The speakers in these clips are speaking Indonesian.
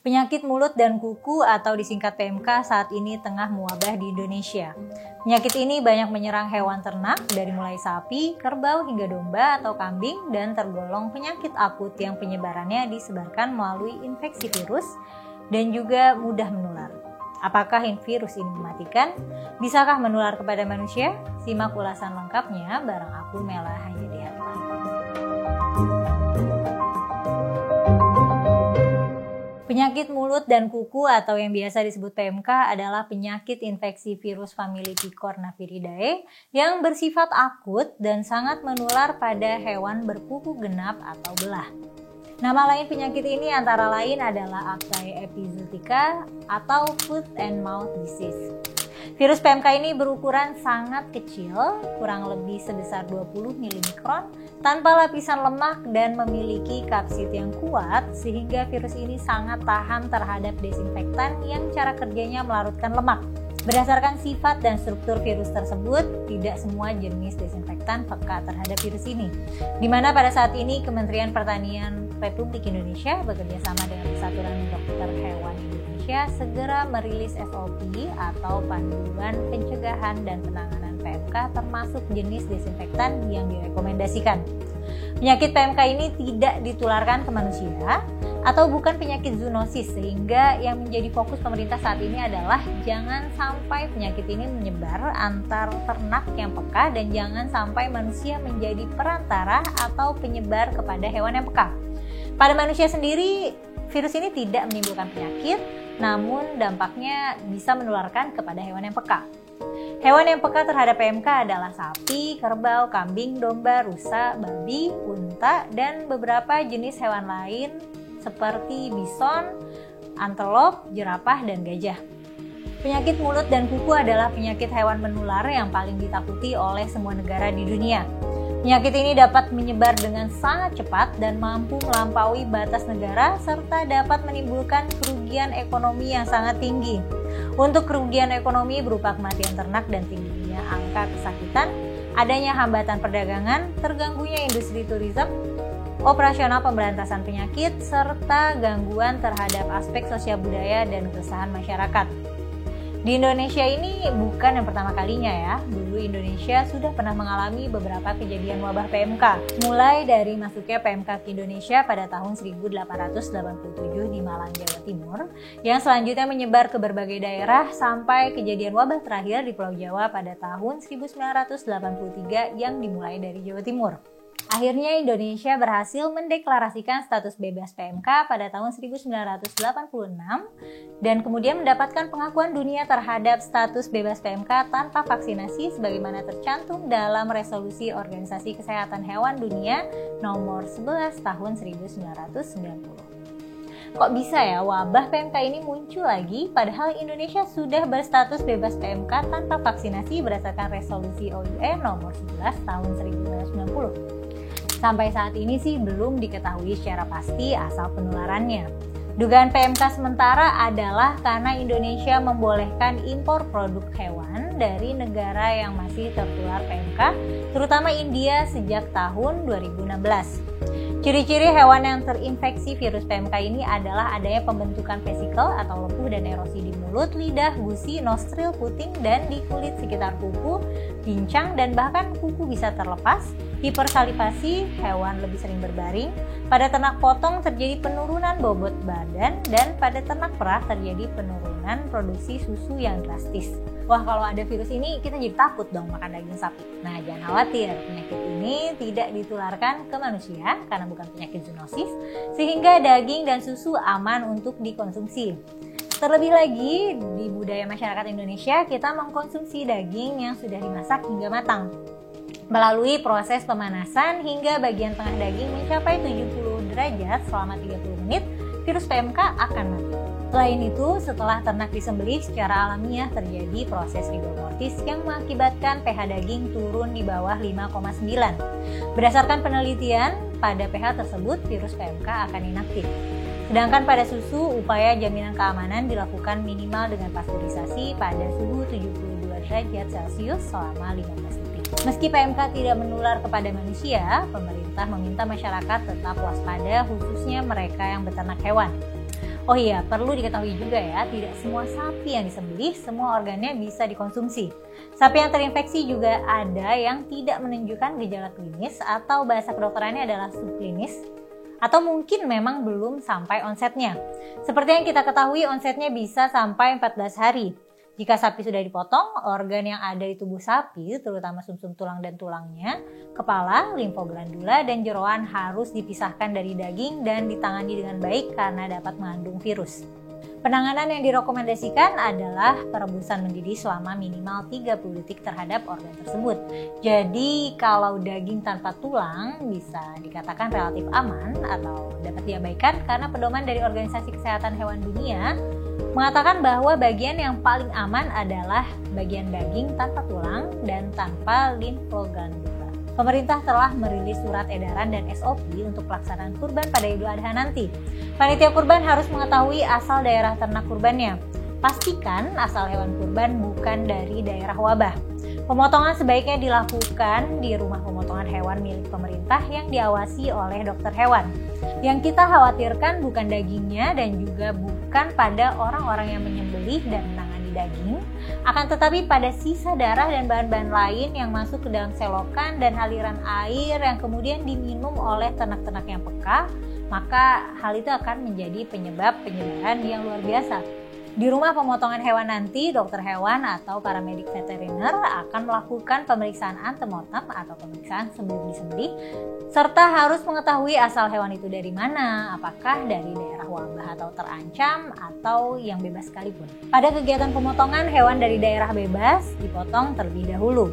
Penyakit mulut dan kuku atau disingkat PMK saat ini tengah mewabah di Indonesia. Penyakit ini banyak menyerang hewan ternak dari mulai sapi, kerbau hingga domba atau kambing dan tergolong penyakit akut yang penyebarannya disebarkan melalui infeksi virus dan juga mudah menular. Apakah virus ini mematikan? Bisakah menular kepada manusia? Simak ulasan lengkapnya bareng aku Mela Hanjadihatma. Penyakit mulut dan kuku atau yang biasa disebut PMK adalah penyakit infeksi virus famili Picornaviridae yang bersifat akut dan sangat menular pada hewan berkuku genap atau belah. Nama lain penyakit ini antara lain adalah Actaea epizootica atau foot and mouth disease. Virus PMK ini berukuran sangat kecil, kurang lebih sebesar 20 mg, tanpa lapisan lemak dan memiliki kapsid yang kuat sehingga virus ini sangat tahan terhadap desinfektan yang cara kerjanya melarutkan lemak. Berdasarkan sifat dan struktur virus tersebut, tidak semua jenis desinfektan peka terhadap virus ini. Di mana pada saat ini Kementerian Pertanian Republik Indonesia bekerjasama dengan Persatuan Dokter Hewan Indonesia segera merilis SOP atau Panduan Pencegahan dan Penanganan PMK termasuk jenis desinfektan yang direkomendasikan. Penyakit PMK ini tidak ditularkan ke manusia atau bukan penyakit zoonosis, sehingga yang menjadi fokus pemerintah saat ini adalah jangan sampai penyakit ini menyebar antar ternak yang peka dan jangan sampai manusia menjadi perantara atau penyebar kepada hewan yang peka. Pada manusia sendiri, virus ini tidak menimbulkan penyakit, namun dampaknya bisa menularkan kepada hewan yang peka. Hewan yang peka terhadap PMK adalah sapi, kerbau, kambing, domba, rusa, babi, unta, dan beberapa jenis hewan lain seperti bison, antelop, jerapah, dan gajah. Penyakit mulut dan kuku adalah penyakit hewan menular yang paling ditakuti oleh semua negara di dunia. Penyakit ini dapat menyebar dengan sangat cepat dan mampu melampaui batas negara serta dapat menimbulkan kerugian ekonomi yang sangat tinggi. Untuk kerugian ekonomi berupa kematian ternak dan tingginya angka kesakitan, adanya hambatan perdagangan, terganggunya industri turisme, operasional pemberantasan penyakit, serta gangguan terhadap aspek sosial budaya dan keresahan masyarakat. Di Indonesia ini bukan yang pertama kalinya ya. Dulu Indonesia sudah pernah mengalami beberapa kejadian wabah PMK. Mulai dari masuknya PMK ke Indonesia pada tahun 1887 di Malang, Jawa Timur, yang selanjutnya menyebar ke berbagai daerah sampai kejadian wabah terakhir di Pulau Jawa pada tahun 1983 yang dimulai dari Jawa Timur. Akhirnya Indonesia berhasil mendeklarasikan status bebas PMK pada tahun 1986 dan kemudian mendapatkan pengakuan dunia terhadap status bebas PMK tanpa vaksinasi sebagaimana tercantum dalam resolusi Organisasi Kesehatan Hewan Dunia nomor 11 tahun 1990. Kok bisa ya wabah PMK ini muncul lagi padahal Indonesia sudah berstatus bebas PMK tanpa vaksinasi berdasarkan resolusi OIE nomor 11 tahun 1990. Sampai saat ini sih belum diketahui secara pasti asal penularannya. Dugaan PMK sementara adalah karena Indonesia membolehkan impor produk hewan dari negara yang masih tertular PMK, terutama India sejak tahun 2016. Ciri-ciri hewan yang terinfeksi virus PMK ini adalah adanya pembentukan vesikel atau lepuh dan erosi di mulut, lidah, gusi, nostril, puting, dan di kulit sekitar kuku, pincang, dan bahkan kuku bisa terlepas. Hipersalivasi, hewan lebih sering berbaring. Pada ternak potong terjadi penurunan bobot badan dan pada ternak perah terjadi penurunan produksi susu yang drastis. Wah, kalau ada virus ini kita jadi takut dong makan daging sapi. Nah, jangan khawatir, penyakit ini tidak ditularkan ke manusia karena bukan penyakit zoonosis, sehingga daging dan susu aman untuk dikonsumsi. Terlebih lagi, di budaya masyarakat Indonesia kita mengkonsumsi daging yang sudah dimasak hingga matang. Melalui proses pemanasan hingga bagian tengah daging mencapai 70 derajat selama 30 menit, virus PMK akan mati. Selain itu, setelah ternak disembelih secara alamiah terjadi proses rigor mortis yang mengakibatkan pH daging turun di bawah 5,9. Berdasarkan penelitian, pada pH tersebut virus PMK akan inaktif. Sedangkan pada susu, upaya jaminan keamanan dilakukan minimal dengan pasteurisasi pada suhu 72 derajat Celcius selama 15 detik. Meski PMK tidak menular kepada manusia, pemerintah meminta masyarakat tetap waspada khususnya mereka yang beternak hewan. Oh iya, perlu diketahui juga ya, tidak semua sapi yang disembelih, semua organnya bisa dikonsumsi. Sapi yang terinfeksi juga ada yang tidak menunjukkan gejala klinis atau bahasa kedokterannya adalah subklinis, atau mungkin memang belum sampai onsetnya. Seperti yang kita ketahui, onsetnya bisa sampai 14 hari. Jika sapi sudah dipotong, organ yang ada di tubuh sapi, terutama sumsum tulang dan tulangnya, kepala, limfoglandula, dan jeroan harus dipisahkan dari daging dan ditangani dengan baik karena dapat mengandung virus. Penanganan yang direkomendasikan adalah perebusan mendidih selama minimal 30 detik terhadap organ tersebut. Jadi kalau daging tanpa tulang bisa dikatakan relatif aman atau dapat diabaikan karena pedoman dari Organisasi Kesehatan Hewan Dunia mengatakan bahwa bagian yang paling aman adalah bagian daging tanpa tulang dan tanpa limfoglandula. Pemerintah telah merilis surat edaran dan SOP untuk pelaksanaan kurban pada Idul Adha nanti. Panitia kurban harus mengetahui asal daerah ternak kurbannya. Pastikan asal hewan kurban bukan dari daerah wabah. Pemotongan sebaiknya dilakukan di rumah pemotongan hewan milik pemerintah yang diawasi oleh dokter hewan. Yang kita khawatirkan bukan dagingnya dan juga bukan pada orang-orang yang menyembelih dan menangani daging, akan tetapi pada sisa darah dan bahan-bahan lain yang masuk ke dalam selokan dan aliran air yang kemudian diminum oleh ternak-ternak yang peka, maka hal itu akan menjadi penyebab penyebaran yang luar biasa. Di rumah pemotongan hewan nanti, dokter hewan atau paramedik veteriner akan melakukan pemeriksaan antemortem atau pemeriksaan sebelum disembelih, serta harus mengetahui asal hewan itu dari mana, apakah dari daerah wabah atau terancam, atau yang bebas sekalipun. Pada kegiatan pemotongan hewan dari daerah bebas, dipotong terlebih dahulu.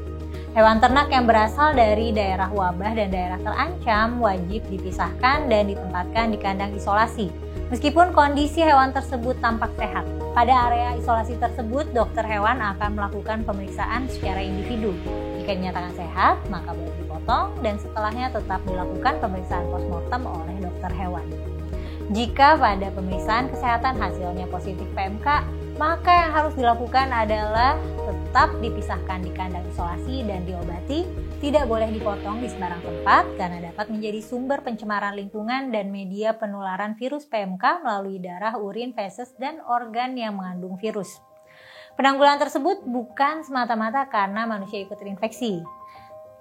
Hewan ternak yang berasal dari daerah wabah dan daerah terancam wajib dipisahkan dan ditempatkan di kandang isolasi, meskipun kondisi hewan tersebut tampak sehat. Pada area isolasi tersebut, dokter hewan akan melakukan pemeriksaan secara individu. Jika dinyatakan sehat, maka boleh dipotong dan setelahnya tetap dilakukan pemeriksaan postmortem oleh dokter hewan. Jika pada pemeriksaan kesehatan hasilnya positif PMK, maka yang harus dilakukan adalah tetap dipisahkan di kandang isolasi dan diobati. Tidak boleh dipotong di sembarang tempat karena dapat menjadi sumber pencemaran lingkungan dan media penularan virus PMK melalui darah, urin, feses, dan organ yang mengandung virus. Penanggulangan tersebut bukan semata-mata karena manusia ikut terinfeksi,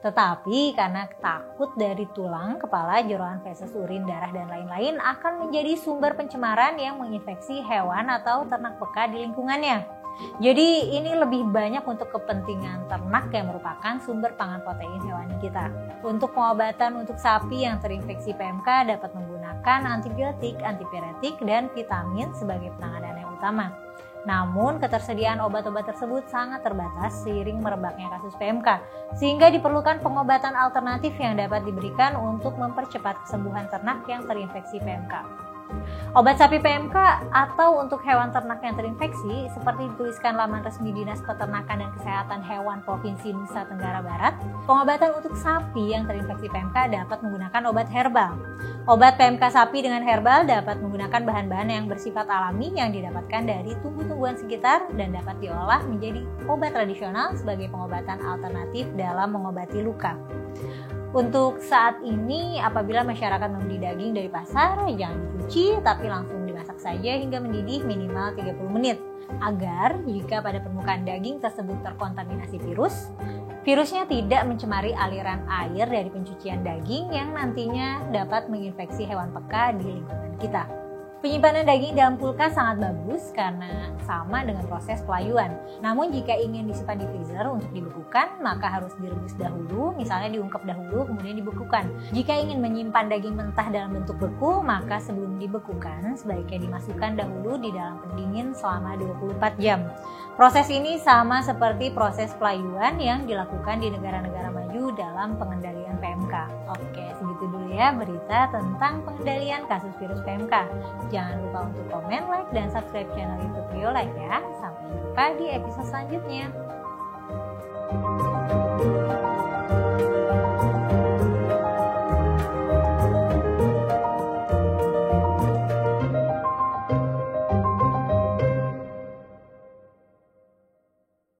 tetapi karena takut dari tulang, kepala, jeroan, feses, urin, darah, dan lain-lain akan menjadi sumber pencemaran yang menginfeksi hewan atau ternak peka di lingkungannya. Jadi ini lebih banyak untuk kepentingan ternak yang merupakan sumber pangan protein hewani kita. Untuk pengobatan untuk sapi yang terinfeksi PMK dapat menggunakan antibiotik, antipiretik, dan vitamin sebagai penanganan yang utama. Namun ketersediaan obat-obat tersebut sangat terbatas seiring merebaknya kasus PMK, sehingga diperlukan pengobatan alternatif yang dapat diberikan untuk mempercepat kesembuhan ternak yang terinfeksi PMK. Obat sapi PMK atau untuk hewan ternak yang terinfeksi seperti dituliskan laman resmi Dinas Peternakan dan Kesehatan Hewan Provinsi Nusa Tenggara Barat, pengobatan untuk sapi yang terinfeksi PMK dapat menggunakan obat herbal. Obat PMK sapi dengan herbal dapat menggunakan bahan-bahan yang bersifat alami yang didapatkan dari tumbuh-tumbuhan sekitar dan dapat diolah menjadi obat tradisional sebagai pengobatan alternatif dalam mengobati luka. Untuk saat ini, apabila masyarakat membeli daging dari pasar, jangan dicuci, tapi langsung dimasak saja hingga mendidih minimal 30 menit. Agar jika pada permukaan daging tersebut terkontaminasi virus, virusnya tidak mencemari aliran air dari pencucian daging yang nantinya dapat menginfeksi hewan peka di lingkungan kita. Penyimpanan daging dalam kulkas sangat bagus karena sama dengan proses pelayuan. Namun jika ingin disimpan di freezer untuk dibekukan, maka harus direbus dahulu, misalnya diungkep dahulu kemudian dibekukan. Jika ingin menyimpan daging mentah dalam bentuk beku, maka sebelum dibekukan sebaiknya dimasukkan dahulu di dalam pendingin selama 24 jam. Proses ini sama seperti proses pelayuan yang dilakukan di negara-negara maju dalam pengendalian PMK. Oke, segitu dulu ya berita tentang pengendalian kasus virus PMK. Jangan lupa untuk komen, like, dan subscribe channel YouTube Rio Life ya. Sampai jumpa di episode selanjutnya.